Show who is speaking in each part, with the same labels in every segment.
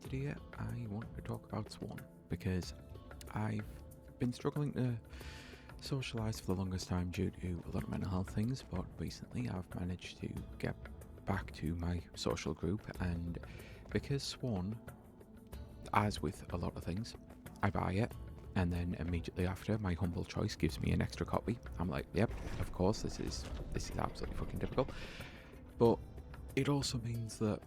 Speaker 1: today I want to talk about Swan because I've been struggling to socialise for the longest time due to a lot of mental health things, but recently I've managed to get back to my social group, and because Swan, as with a lot of things, I buy it and then immediately after my humble choice gives me an extra copy. I'm like, yep, of course, this is absolutely fucking typical. But it also means that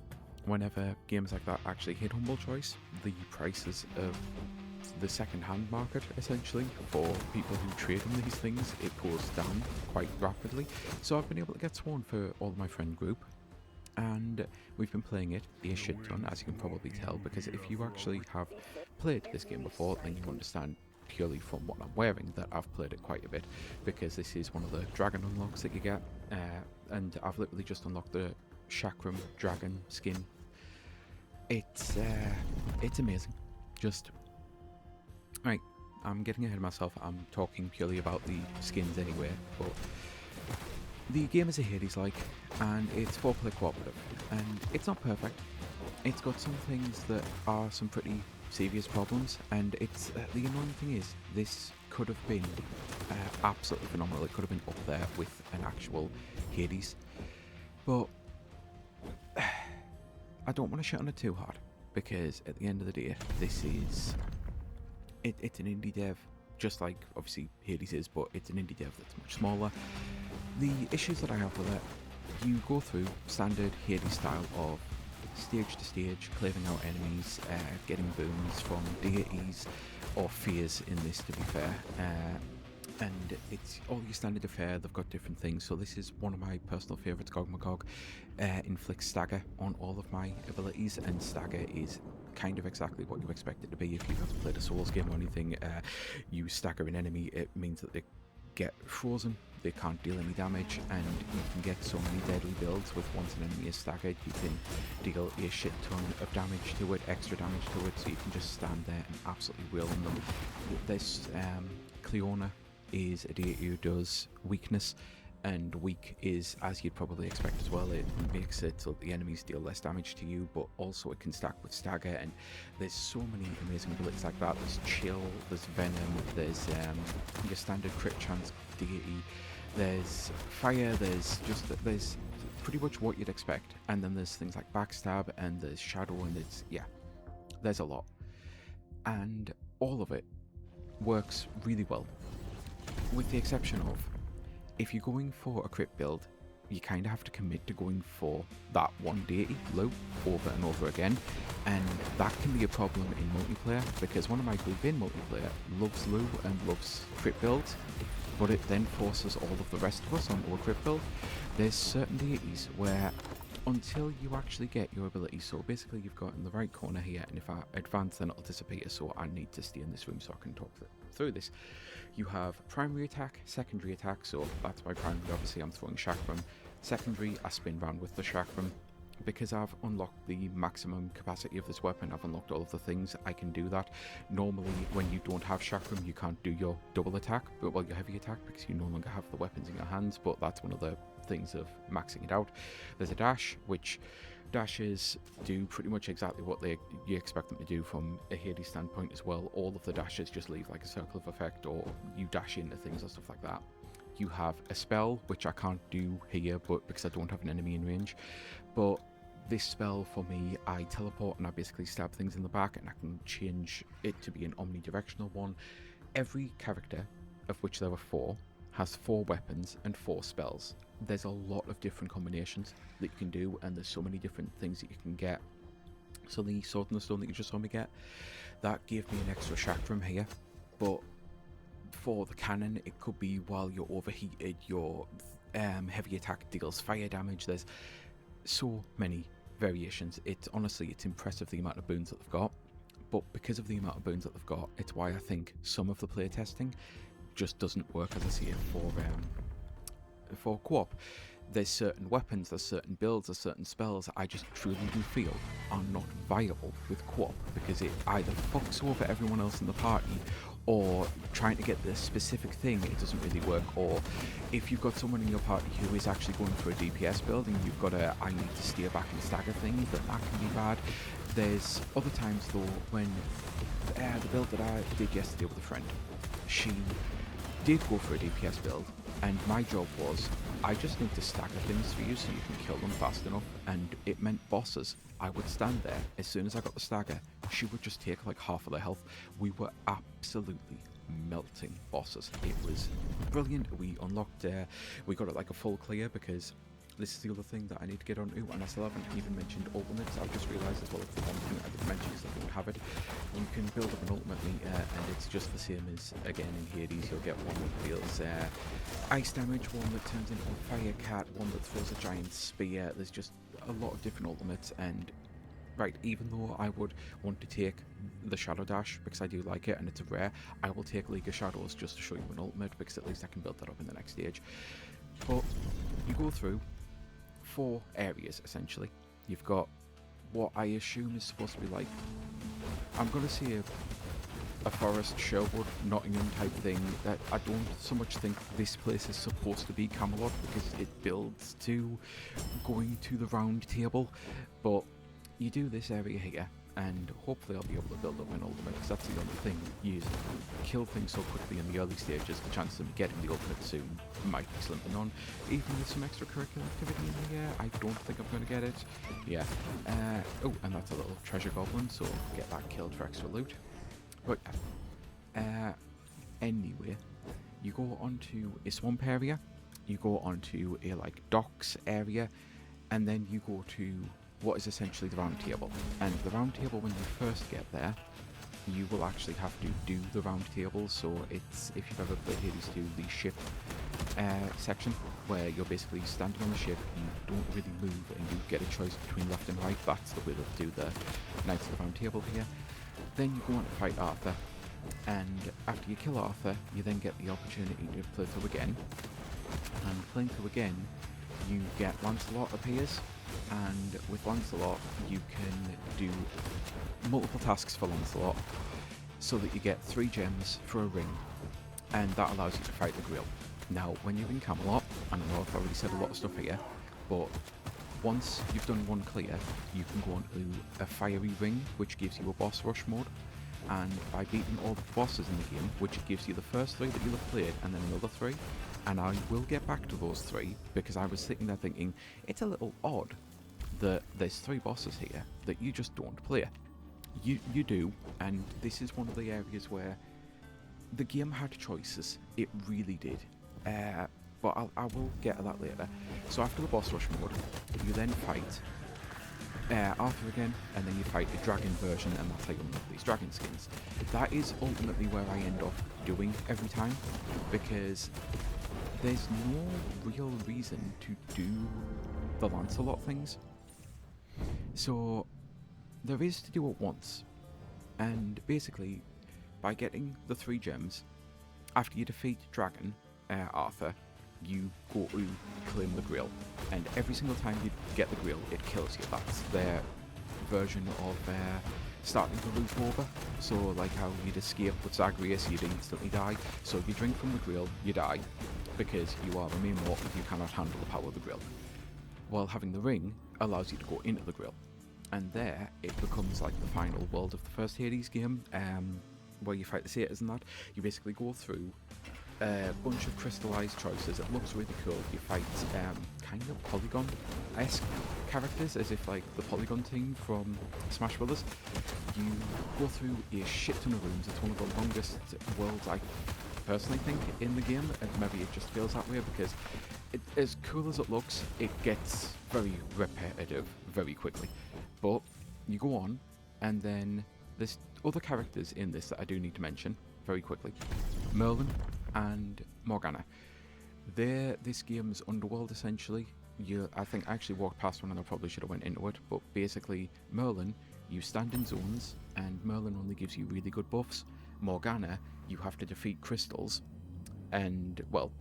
Speaker 1: whenever games like that actually hit humble choice, the prices of the second-hand market, essentially, for people who trade in these things, it goes down quite rapidly. So I've been able to get Swan for all of my friend group, and we've been playing it a shit ton, as you can probably tell, because if you actually have played this game before, then you understand purely from what I'm wearing that I've played it quite a bit, because this is one of the dragon unlocks that you get, and I've literally just unlocked the Chakram dragon skin. It's amazing. Just right, I'm getting ahead of myself. I'm talking purely about the skins anyway, but the game is a Hades-like, and it's 4-player cooperative, and it's not perfect. It's got some things that are some pretty serious problems, and it's the annoying thing is this could have been absolutely phenomenal. It could have been up there with an actual Hades, but I don't want to shit on it too hard, because at the end of the day, this is it's an indie dev, just like obviously Hades is, but it's an indie dev that's much smaller. The issues that I have with it, you go through standard Hades style of stage to stage, cleaving out enemies, getting boons from deities or fears in this, to be fair, and it's all your standard affair. They've got different things, so this is one of my personal favourites. Gogmagog inflicts stagger on all of my abilities, and stagger is kind of exactly what you expect it to be if you've ever played a Souls game or anything. You stagger an enemy, it means that they get frozen, they can't deal any damage, and you can get so many deadly builds with once an enemy is staggered, you can deal a shit ton of damage to it, extra damage to it, so you can just stand there and absolutely wheel on them. This Cleona is a deity who does weakness, and weak is, as you'd probably expect as well, it makes it so the enemies deal less damage to you, but also it can stack with stagger, and there's so many amazing abilities like that. There's chill, there's venom, there's your standard crit chance deity, there's fire, there's pretty much what you'd expect, and then there's things like backstab, and there's shadow, and there's a lot, and all of it works really well, with the exception of, if you're going for a crit build, you kind of have to commit to going for that one deity, Lu, over and over again, and that can be a problem in multiplayer, because one of my group in multiplayer loves Lu and loves crit builds, but it then forces all of the rest of us onto a crit build. There's certain deities where, until you actually get your ability, so basically you've got in the right corner here, and if I advance then it'll disappear, so I need to stay in this room so I can talk through this. You have primary attack, secondary attack, so that's my primary, obviously I'm throwing Chakram. Secondary, I spin round with the Chakram. Because I've unlocked the maximum capacity of this weapon, I've unlocked all of the things, I can do that. Normally, when you don't have Chakram, you can't do your double attack, well, your heavy attack, because you no longer have the weapons in your hands, but that's one of the things of maxing it out. There's a dash, which dashes do pretty much exactly what you expect them to do from a Hades standpoint as well. All of the dashes just leave like a circle of effect, or you dash into things or stuff like that. You have a spell, which I can't do here, but because I don't have an enemy in range, but this spell for me, I teleport and I basically stab things in the back, and I can change it to be an omnidirectional one. Every character, of which there are 4, has 4 weapons and 4 spells. There's a lot of different combinations that you can do, and there's so many different things that you can get. So the Sword in the Stone that you just saw me get, that gave me an extra Chakram here, but for the cannon, it could be while you're overheated, your heavy attack deals fire damage. There's so many variations. It's impressive the amount of boons that they've got, but because of the amount of boons that they've got, it's why I think some of the playtesting just doesn't work, as I see it, for co-op. There's certain weapons, there's certain builds, there's certain spells I just truly do feel are not viable with co-op, because it either fucks over everyone else in the party, or trying to get the specific thing, it doesn't really work. Or if you've got someone in your party who is actually going for a DPS build and you've got a I need to steer back and stagger thing, then that can be bad. There's other times though when the build that I did yesterday with a friend, she did go for a DPS build, and my job was I just need to stagger things for you so you can kill them fast enough, and it meant bosses. I would stand there, as soon as I got the stagger, she would just take like half of their health. We were absolutely melting bosses. It was brilliant. We unlocked, we got it like a full clear, because this is the other thing that I need to get onto, and I still haven't even mentioned ultimates. I've just realised as well, it's the one thing I didn't mention because I don't have it. You can build up an ultimate meter, and it's just the same as, again, in Hades. You'll get one that deals ice damage, one that turns into a fire cat, one that throws a giant spear. There's just a lot of different ultimates, and right, even though I would want to take the Shadow Dash because I do like it and it's a rare, I will take League of Shadows just to show you an ultimate, because at least I can build that up in the next stage. But you go through 4 areas essentially. You've got what I assume is supposed to be like, I'm going to say a forest, Sherwood, Nottingham type thing. That I don't so much think this place is supposed to be Camelot, because it builds to going to the round table. But you do this area here, and hopefully I'll be able to build up an ultimate, because that's the only thing. You kill things so quickly in the early stages, the chance of me getting the ultimate soon might be slim to none. Even with some extracurricular activity in here, I don't think I'm going to get it. Yeah. Oh, and that's a little treasure goblin, so get that killed for extra loot. But anyway, you go onto a swamp area, you go onto a like docks area, and then you go to what is essentially the round table. And the round table, when you first get there, you will actually have to do the round table. So it's, if you've ever played Hades 2, the ship section, where you're basically standing on the ship, you don't really move, and you get a choice between left and right. That's the way they'll do the Knights of the Round Table here. Then you go on to fight Arthur, and after you kill Arthur, you then get the opportunity to play through again. And playing through again, you get Lancelot appears, and with Lancelot you can do multiple tasks for Lancelot, so that you get 3 gems for a ring, and that allows you to fight the Grail. Now, when you're in Camelot, and I know I've already said a lot of stuff here, but once you've done one clear, you can go on to a fiery ring, which gives you a boss rush mode. And by beating all the bosses in the game, which gives you the first 3 that you'll have played, and then another 3, and I will get back to those 3, because I was sitting there thinking, it's a little odd that there's 3 bosses here that you just don't play. You do, and this is one of the areas where the game had choices. It really did. But I will get to that later. So after the boss rush mode, you then fight Arthur again, and then you fight the dragon version, and that's how you unlock these dragon skins. That is ultimately where I end up doing every time, because there's no real reason to do the Lancelot things. So there is to do it once, and basically by getting the 3 gems, after you defeat Dragon Arthur, you go to claim the Grail, and every single time you get the Grail, it kills you. That's their version of starting the loop over. So like how you'd escape with Zagreus, you'd instantly die. So if you drink from the Grail, you die, because you are a mere mortal, you cannot handle the power of the Grail. While having the ring allows you to go into the Grail, and there it becomes like the final world of the first Hades game, where you fight the satyrs and that. You basically go through a bunch of crystallized choices. It looks really cool. You fight kind of Polygon-esque characters, as if like the Polygon team from Smash Brothers. You go through a shit ton of rooms. It's one of the longest worlds, I personally think, in the game, and maybe it just feels that way because as cool as it looks, it gets very repetitive very quickly. But you go on, and then there's other characters in this that I do need to mention very quickly. Merlin and Morgana. They're this game's underworld, essentially. I think I actually walked past one and I probably should have went into it, but basically Merlin, you stand in zones, and Merlin only gives you really good buffs. Morgana, you have to defeat crystals, and, well,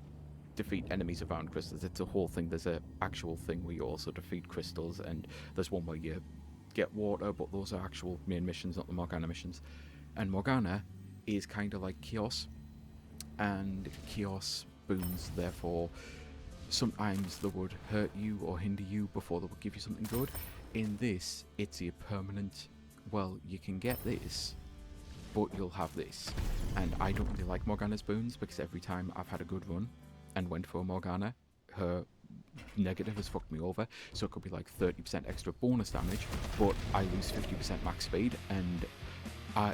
Speaker 1: defeat enemies around crystals. It's a whole thing. There's a actual thing where you also defeat crystals, and there's one where you get water, but those are actual main missions, not the Morgana missions. And Morgana is kind of like chaos, and chaos boons, therefore, sometimes they would hurt you or hinder you before they would give you something good. In this, it's a permanent, well, you can get this, but you'll have this. And I don't really like Morgana's boons, because every time I've had a good run and went for a Morgana, her negative has fucked me over. So it could be like 30% extra bonus damage, but I lose 50% max speed, and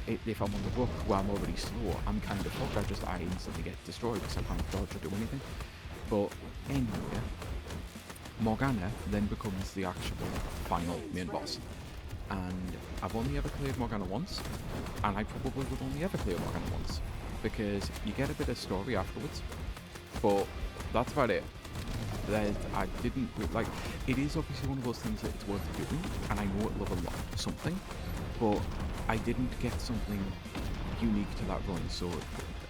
Speaker 1: if I'm on the rook where I'm already slow, I'm kind of fucked. I instantly get destroyed because I can't dodge or do anything. But anyway, Morgana then becomes the actual final main boss. And I've only ever cleared Morgana once, and I probably would only ever clear Morgana once, because you get a bit of story afterwards, but that's about it. I didn't, like, it is obviously one of those things that it's worth doing, and I know it'll level up something, but I didn't get something unique to that run. So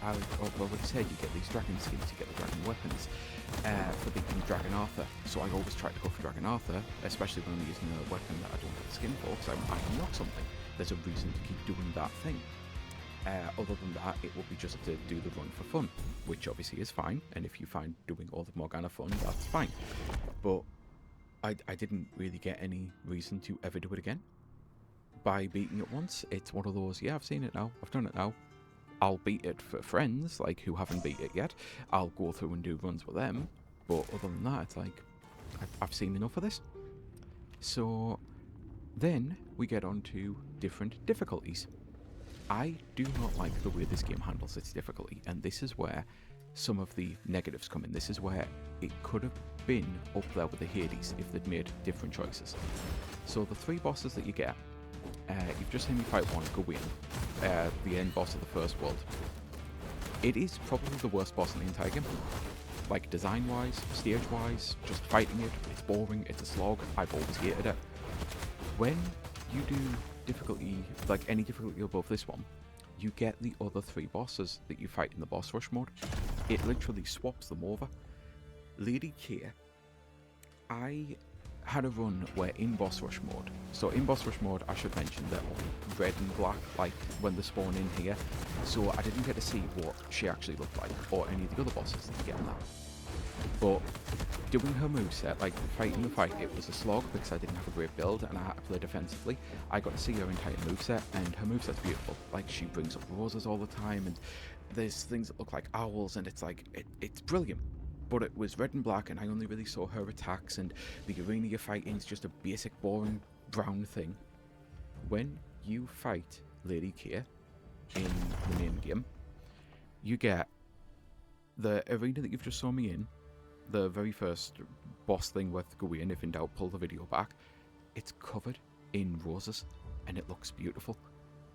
Speaker 1: I've already said, you get these dragon skins, you get the dragon weapons for beating Dragon Arthur. So I always try to go for Dragon Arthur, especially when I'm using a weapon that I don't have the skin for, because I unlock something. There's a reason to keep doing that thing. Other than that, it will be just to do the run for fun, which obviously is fine, and if you find doing all the Morgana fun, that's fine. But I didn't really get any reason to ever do it again. By beating it once, it's one of those, yeah, I've seen it now, I've done it now. I'll beat it for friends, like, who haven't beat it yet. I'll go through and do runs with them, but other than that, it's like, I've seen enough of this. So then we get on to different difficulties. I do not like the way this game handles its difficulty, and this is where some of the negatives come in. This is where it could have been up there with the Hades if they'd made different choices. So the 3 bosses that you get, you've just seen me fight one, Gawain, the end boss of the first world. It is probably the worst boss in the entire game. Like, design-wise, stage-wise, just fighting it, it's boring, it's a slog, I've always hated it. When you do difficulty, like any difficulty above this one, you get the other 3 bosses that you fight in the boss rush mode. It literally swaps them over. Lady K, I had a run where in boss rush mode, so in boss rush mode I should mention they're all red and black, like when they spawn in here, so I didn't get to see what she actually looked like, or any of the other bosses that you get in that. But doing her moveset, like fighting the fight, it was a slog because I didn't have a great build and I had to play defensively. I got to see her entire moveset, and her moveset's beautiful. Like, she brings up roses all the time, and there's things that look like owls, and it's like, it's brilliant. But it was red and black, and I only really saw her attacks, and the arena you're fighting is just a basic, boring, brown thing. When you fight Lady K in the main game, you get the arena that you've just saw me in, the very first boss thing with Gawain, if in doubt, pull the video back. It's covered in roses, and it looks beautiful.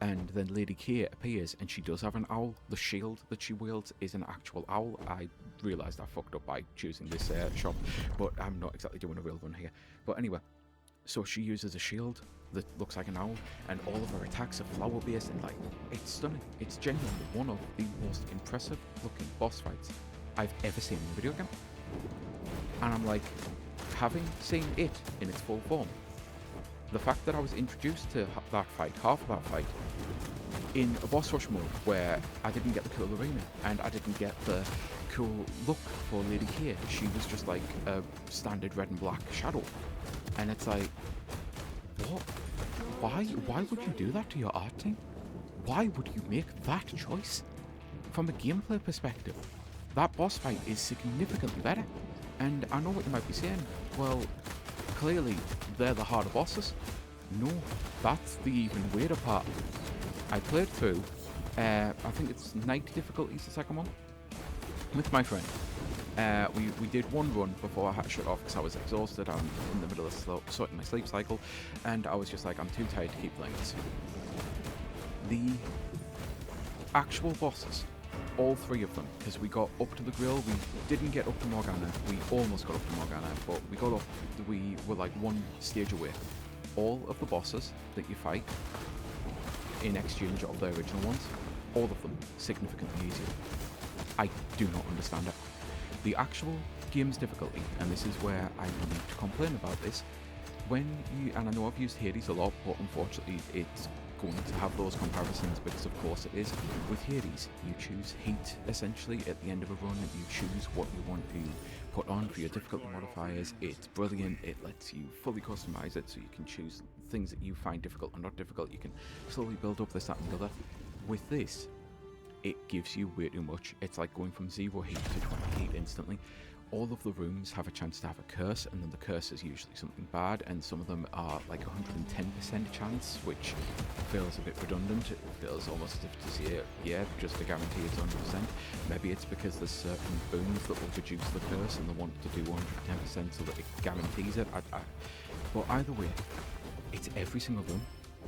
Speaker 1: And then Lady K appears, and she does have an owl. The shield that she wields is an actual owl. I realised I fucked up by choosing this shop, but I'm not exactly doing a real run here. But anyway, so she uses a shield that looks like an owl, and all of her attacks are flower based, and like, it's stunning. It's genuinely one of the most impressive looking boss fights I've ever seen in a video game. And I'm like, having seen it in its full form, the fact that I was introduced to that fight, half of that fight, in a boss rush mode where I didn't get the cool arena and I didn't get the cool look for Lady K. She was just like a standard red and black shadow. And it's like, what? Why would you do that to your art team? Why would you make that choice? From a gameplay perspective, that boss fight is significantly better. And I know what you might be saying. Well, clearly they're the harder bosses. No, that's the even weirder part. I played through, I think it's night difficulties, the second one, with my friend. We did one run before I had to shut off because I was exhausted. I'm in the middle of sorting my sleep cycle, and I was just like, I'm too tired to keep playing this. The actual bosses, all 3 of them, because we got up to the grill, we didn't get up to Morgana, we almost got up to Morgana, but we got up, we were like one stage away. All of the bosses that you fight, in exchange of the original ones, all of them significantly easier. I do not understand it. The actual game's difficulty, and this is where I need to complain about this, when you, and I know I've used Hades a lot, but unfortunately it's going to have those comparisons because of course it is. With Hades, you choose heat essentially at the end of a run. You choose what you want to put on for your difficulty modifiers. It's brilliant. It lets you fully customize it, so you can choose things that you find difficult or not difficult. You can slowly build up this, that, and the other. With this, it gives you way too much. It's like going from 0 heat to 20 heat instantly. All of the rooms have a chance to have a curse, and then the curse is usually something bad, and some of them are like 110% chance, which feels a bit redundant. It feels almost as if to say, yeah, just to guarantee it's 100%. Maybe it's because there's certain boons that will reduce the curse, and they want to do 110% so that it guarantees it. But either way, it's every single room,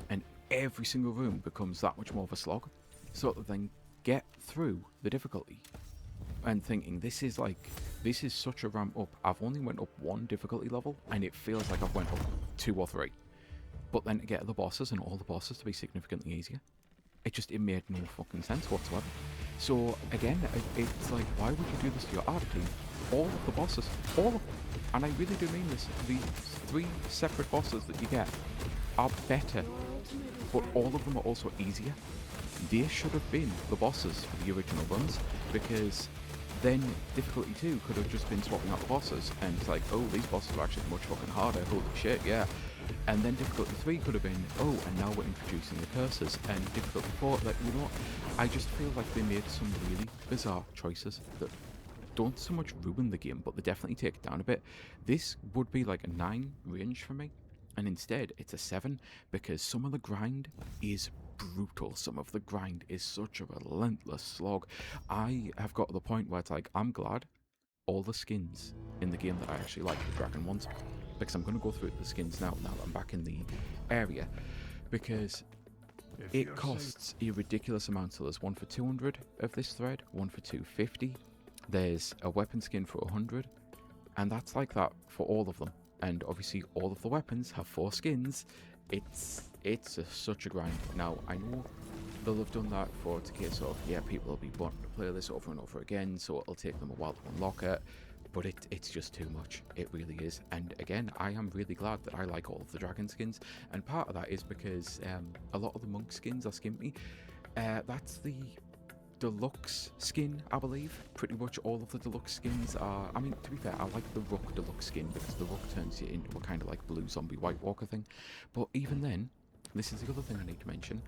Speaker 1: and every single room becomes that much more of a slog. So that then get through the difficulty and thinking this is such a ramp up. I've only went up 1 difficulty level and it feels like I've went up 2 or 3. But then to get the bosses and all the bosses to be significantly easier, it made no fucking sense whatsoever. So again, it's like, why would you do this to your art team? All of the bosses, all of them, and I really do mean this, the 3 separate bosses that you get are better, but all of them are also easier. They should have been the bosses for the original runs, because then difficulty 2 could have just been swapping out the bosses, and it's like, oh, these bosses are actually much fucking harder, holy shit, yeah. And then difficulty 3 could have been, oh, and now we're introducing the curses, and difficulty 4, like, you know, I just feel like they made some really bizarre choices that don't so much ruin the game, but they definitely take it down a bit. This would be like a 9 range for me, and instead it's a 7, because some of the grind is brutal. Some of the grind is such a relentless slog. I have got to the point where it's like, I'm glad all the skins in the game that I actually like the dragon ones, because I'm going to go through the skins now that I'm back in the area, because it costs a ridiculous amount. So there's one for 200 of this thread, one for 250, there's a weapon skin for 100, and that's like that for all of them. And obviously all of the weapons have 4 skins. It's such a grind. Now, I know they'll have done that for it's a case of, yeah, people will be wanting to play this over and over again, so it'll take them a while to unlock it, but it's just too much. It really is. And again, I am really glad that I like all of the dragon skins, and part of that is because a lot of the monk skins are skimpy. That's the deluxe skin, I believe. Pretty much all of the deluxe skins are, I mean, to be fair, I like the Rook deluxe skin, because the Rook turns you into a kind of like blue zombie White Walker thing. But even then, this is the other thing I need to mention,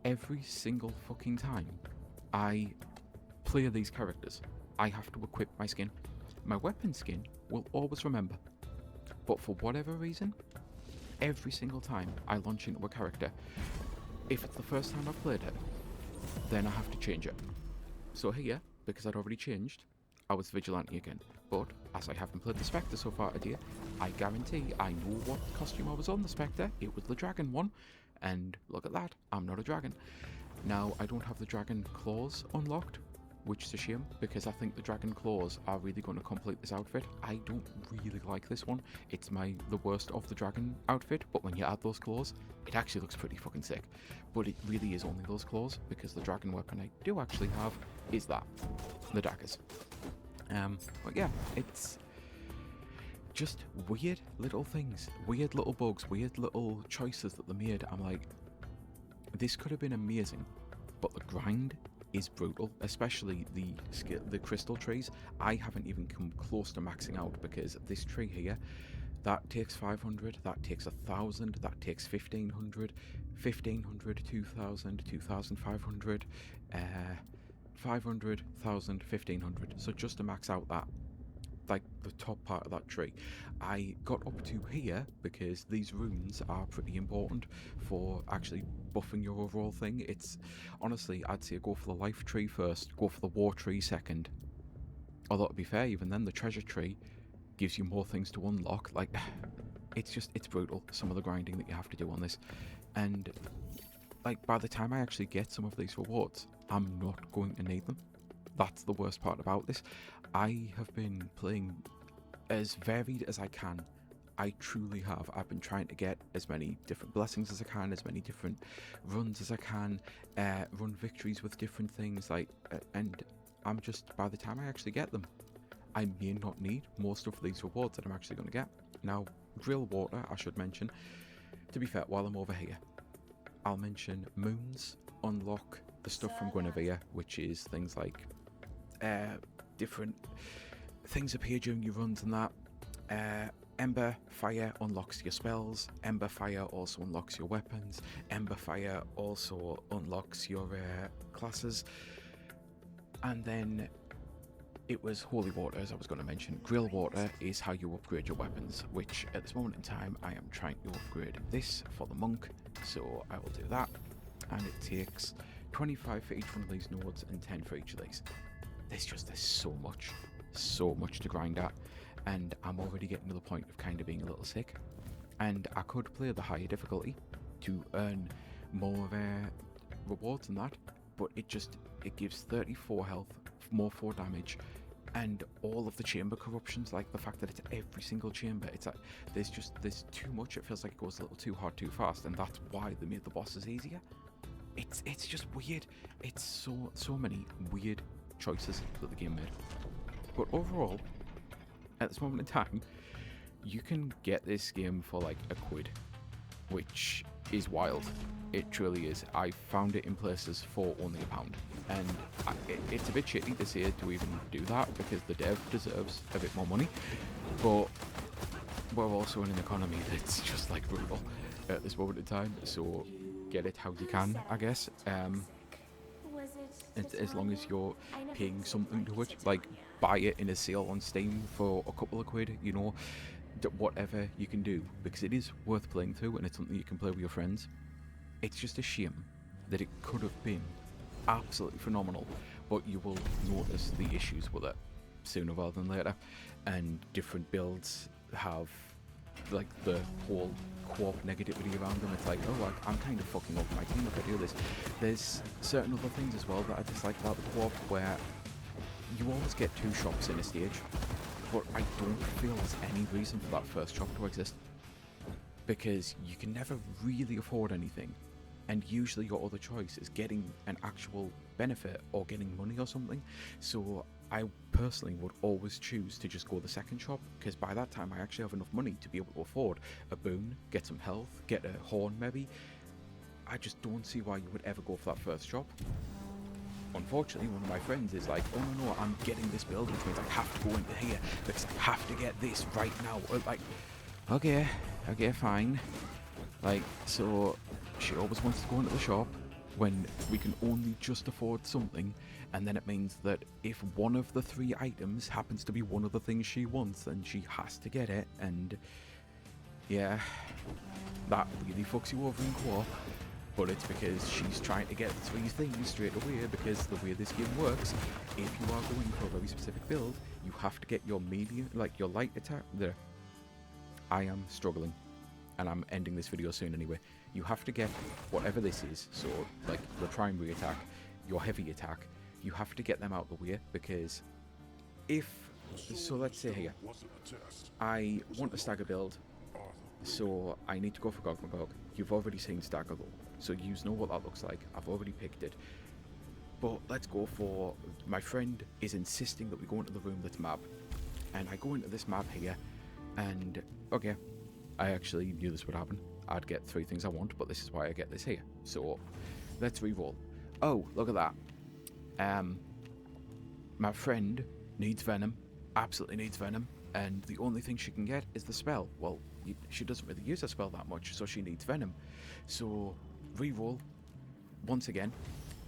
Speaker 1: every single fucking time I play these characters, I have to equip my skin. My weapon skin will always remember, but for whatever reason, every single time I launch into a character, if it's the first time I've played it, then I have to change it. So here, because I'd already changed, I was Vigilante again. But as I haven't played the Spectre so far today, I guarantee I know what costume I was on the Spectre. It was the dragon one, and look at that, I'm not a dragon. Now, I don't have the dragon claws unlocked, which is a shame, because I think the dragon claws are really going to complete this outfit. I don't really like this one. It's the worst of the dragon outfit, but when you add those claws, it actually looks pretty fucking sick. But it really is only those claws, because the dragon weapon I do actually have is that, the daggers. But yeah, it's just weird little things, weird little bugs, weird little choices that they made. I'm like, this could have been amazing, but the grind is brutal, especially the crystal trees. I haven't even come close to maxing out, because this tree here, that takes 500, that takes 1,000, that takes 1,500, 1,500, 2,000, 2,500, 500, 1,000, 1,500. So just to max out that, like the top part of that tree, I got up to here because these runes are pretty important for actually buffing your overall thing. It's honestly, I'd say go for the life tree first, go for the war tree second. Although to be fair, even then the treasure tree gives you more things to unlock. Like, it's brutal, some of the grinding that you have to do on this. And like, by the time I actually get some of these rewards, I'm not going to need them. That's the worst part about this. I have been playing as varied as I can. I truly have. I've been trying to get as many different blessings as I can, as many different runs as I can, run victories with different things, like, and I'm just, by the time I actually get them, I may not need most of these rewards that I'm actually going to get. Now, drill water, I should mention, to be fair, while I'm over here, I'll mention moons unlock the stuff from Guinevere, which is things like different things appear during your runs and that. Ember Fire unlocks your spells. Ember Fire also unlocks your weapons. Ember Fire also unlocks your classes. And then it was Holy Water, as I was going to mention. Grill Water is how you upgrade your weapons, which at this moment in time I am trying to upgrade this for the monk, so I will do that. And it takes 25 for each one of these nodes and 10 for each of these. There's so much to grind at, and I'm already getting to the point of kind of being a little sick. And I could play the higher difficulty to earn more rewards than that, but it gives 34 health, more 4 damage, and all of the chamber corruptions, like the fact that it's every single chamber, it's like there's too much. It feels like it goes a little too hard too fast, and that's why they made the bosses easier. It's just weird. It's so many weird choices that the game made. But overall, at this moment in time, you can get this game for like £1, which is wild. It truly is. I found it in places for only £1, and it's a bit shitty to say to even do that because the dev deserves a bit more money, but we're also in an economy that's just like brutal at this moment in time, so get it how you can, I guess. As long as you're paying something to it, like buy it in a sale on Steam for a couple of quid, you know, whatever you can do, because it is worth playing through and it's something you can play with your friends. It's just a shame that it could have been absolutely phenomenal, but you will notice the issues with it sooner rather than later, and different builds have like the whole co-op negativity around them. It's like, oh, I'm kind of fucking up my team if I do this. There's certain other things as well that I dislike about the co-op, where you always get 2 shops in a stage, but I don't feel there's any reason for that first shop to exist, because you can never really afford anything, and usually your other choice is getting an actual benefit or getting money or something. So I personally would always choose to just go the second shop, because by that time I actually have enough money to be able to afford a boon, get some health, get a horn maybe. I just don't see why you would ever go for that first shop. Unfortunately, one of my friends is like, oh no, I'm getting this build, which means I have to go into here because I have to get this right now. Like, okay, fine. Like, so she always wants to go into the shop when we can only just afford something, and then it means that if one of the 3 items happens to be one of the things she wants, then she has to get it, and yeah, that really fucks you over in co-op. But it's because she's trying to get 3 things straight away, because the way this game works, if you are going for a very specific build, you have to get your medium, like your light attack. There, I am struggling, and I'm ending this video soon anyway. You have to get whatever this is, so like the primary attack, your heavy attack, you have to get them out of the way, because so let's say here, I want a stagger build, so I need to go for Gogmagog. You've already seen stagger though, so you know what that looks like. I've already picked it. But let's go for, my friend is insisting that we go into the room that's map, and I go into this map here, and okay, I actually knew this would happen. I'd get 3 things I want, but this is why I get this here. So let's re-roll. Oh, look at that. My friend needs venom, absolutely needs venom, and the only thing she can get is the spell. Well, she doesn't really use a spell that much, so she needs venom. So re-roll once again.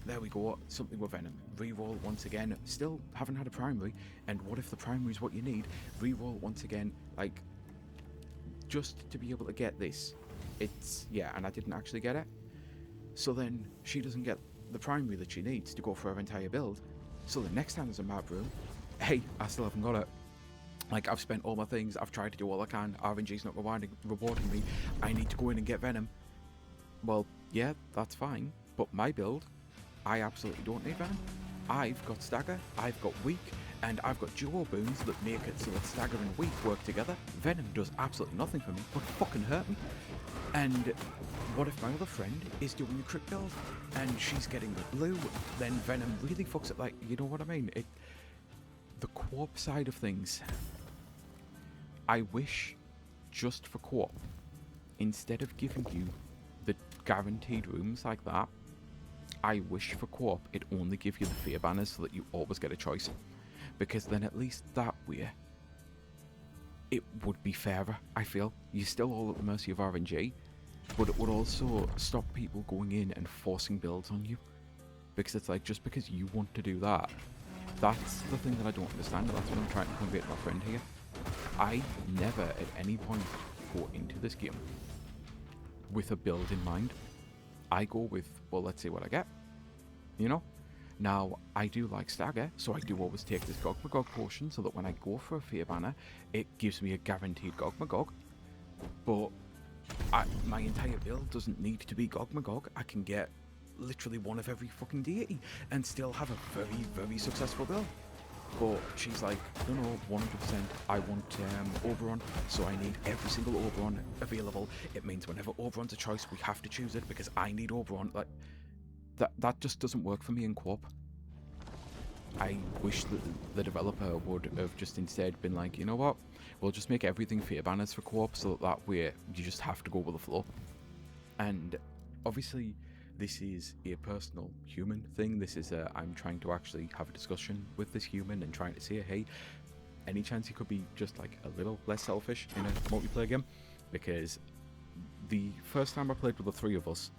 Speaker 1: There we go, something with venom. Re-roll once again. Still haven't had a primary, and what if the primary is what you need? Re-roll once again, like, just to be able to get this. It's, yeah, and I didn't actually get it. So then she doesn't get the primary that she needs to go for her entire build. So the next time there's a map room, hey, I still haven't got it. Like, I've spent all my things, I've tried to do all I can, RNG's not rewarding me, I need to go in and get venom. Well, yeah, that's fine, but my build, I absolutely don't need venom. I've got stagger, I've got weak, and I've got duo boons that make it so that stagger and weak work together. Venom does absolutely nothing for me, but fucking hurt me. And what if my other friend is doing a crit build, and she's getting the blue, then venom really fucks it, like, you know what I mean? The co-op side of things, I wish, just for co-op, instead of giving you the guaranteed rooms like that, I wish for co-op it only give you the fear banners so that you always get a choice, because then at least that way it would be fairer. I feel you're still all at the mercy of RNG, but it would also stop people going in and forcing builds on you, because it's like, just because you want to do that, that's the thing that I don't understand. That's what I'm trying to convey to my friend here. I never at any point go into this game with a build in mind. I go with, well, let's see what I get, you know? Now, I do like stagger, so I do always take this Gog Magog potion so that when I go for a fear banner, it gives me a guaranteed Gog Magog. But my entire build doesn't need to be Gog Magog. I can get literally one of every fucking deity and still have a very, very successful build. But she's like, no, 100%, I want Oberon, so I need every single Oberon available. It means whenever Oberon's a choice, we have to choose it because I need Oberon. Like, that just doesn't work for me in co-op. I wish that the developer would have just instead been like, you know what, we'll just make everything fear banners for co-op, so that way you just have to go with the flow. And obviously, this is a personal human thing. This is I'm trying to actually have a discussion with this human and trying to say, hey, any chance he could be just like a little less selfish in a multiplayer game? Because the first time I played with the three of us,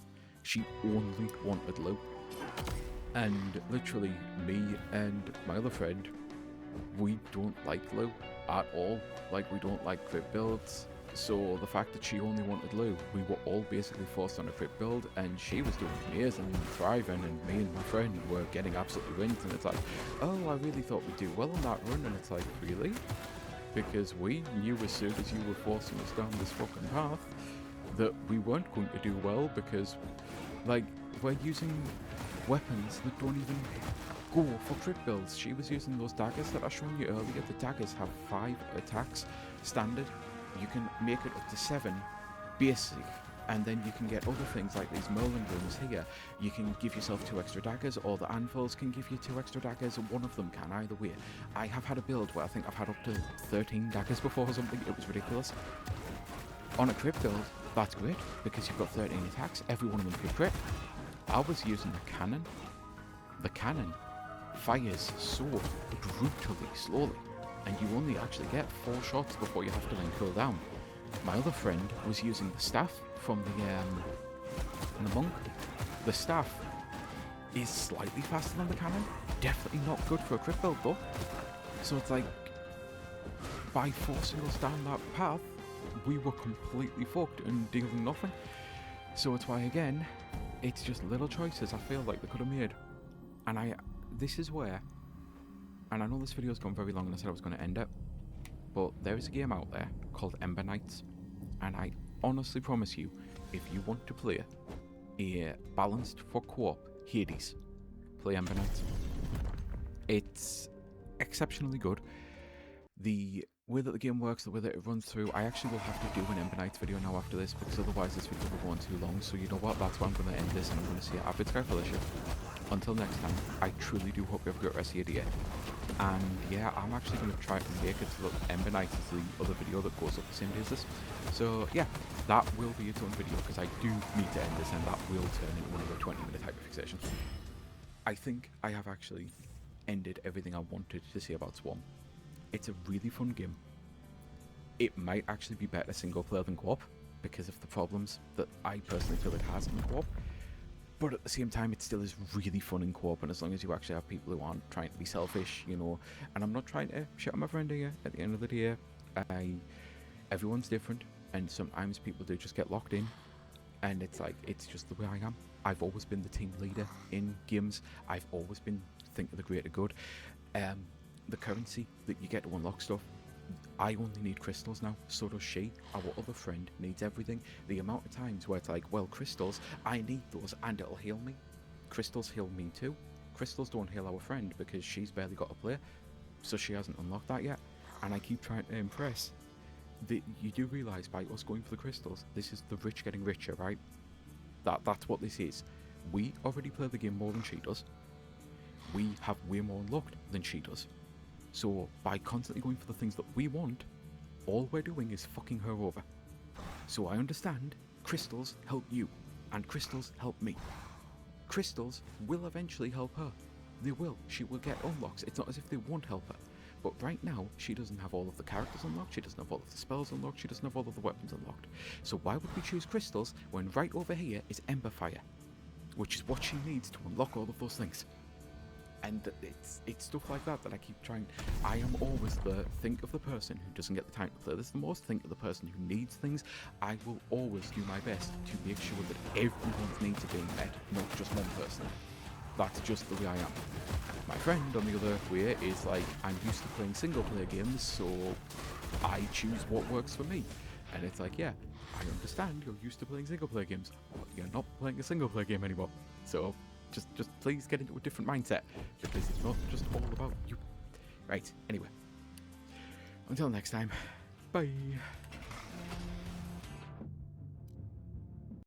Speaker 1: she only wanted loot. And literally, me and my other friend, we don't like loot at all. Like, we don't like crit builds. So the fact that she only wanted Lou, we were all basically forced on a crit build, and she was doing amazing and thriving, and me and my friend were getting absolutely wins. And it's like, oh, I really thought we'd do well on that run, and it's like, really? Because we knew as soon as you were forcing us down this fucking path that we weren't going to do well, because, like, we're using weapons that don't even go for crit builds. She was using those daggers that I showed you earlier. The daggers have 5 attacks standard. You can make it up to 7 basic, and then you can get other things like these Merlin runes here. You can give yourself 2 extra daggers, or the anvils can give you 2 extra daggers, and one of them can either way. I have had a build where I think I've had up to 13 daggers before or something. It was ridiculous. On a crit build, that's great, because you've got 13 attacks, every one of them can crit. I was using the cannon. The cannon fires so brutally slowly, and you only actually get 4 shots before you have to then cool down. My other friend was using the staff from the monk. The staff is slightly faster than the cannon, definitely not good for a crit build though. So it's like, by forcing us down that path, we were completely fucked and dealing nothing. So it's why, again, it's just little choices I feel like they could have made. And this is where, and I know this video's gone very long and I said I was going to end it, but there is a game out there called Ember Knights, and I honestly promise you, if you want to play a balanced for co-op Hades, play Ember Knights. It's exceptionally good. The way that the game works, the way that it runs through, I actually will have to do an Ember Knights video now after this, because otherwise this video will go on too long. So you know what, that's why I'm going to end this, and I'm going to say I've been Sky Felicia. Until next time, I truly do hope you have a great rest of your day. And yeah, I'm actually going to try to make it so that Ember Knights is the other video that goes up the same day as this. So yeah, that will be its own video, because I do need to end this, and that will turn into one of the 20-minute hyperfixations. I think I have actually ended everything I wanted to say about Swarm. It's a really fun game. It might actually be better single player than co-op, because of the problems that I personally feel it has in co-op. But at the same time, it still is really fun in co-op, and as long as you actually have people who aren't trying to be selfish, you know, and I'm not trying to shit on my friend here, at the end of the day, everyone's different, and sometimes people do just get locked in, and it's like, it's just the way I am. I've always been the team leader in games. I've always been think of the greater good. The currency that you get to unlock stuff, I only need crystals now, so does she. Our other friend needs everything. The amount of times where it's like, well, crystals, I need those and it'll heal me. Crystals heal me too. Crystals don't heal our friend because she's barely got a player, so she hasn't unlocked that yet. And I keep trying to impress. You do realise by us going for the crystals, this is the rich getting richer, right? That's what this is. We already play the game more than she does. We have way more unlocked than she does. So by constantly going for the things that we want, all we're doing is fucking her over. So I understand crystals help you, And crystals help me. Crystals will eventually help her. They will. She will get unlocks. It's not as if they won't help her. But right now, she doesn't have all of the characters unlocked, she doesn't have all of the spells unlocked, she doesn't have all of the weapons unlocked. So why would we choose crystals when right over here is Ember Fire, which is what she needs to unlock all of those things? And it's stuff like that that I keep trying. I am always the think of the person who doesn't get the time to play this the most, think of the person who needs things. I will always do my best to make sure that everyone's needs are being met, not just one person. That's just the way I am. My friend, on the other way, is like, I'm used to playing single-player games, so I choose what works for me. And it's like, yeah, I understand you're used to playing single-player games, but you're not playing a single-player game anymore. So just please get into a different mindset, because it's not just all about you. Right, anyway. Until next time, bye.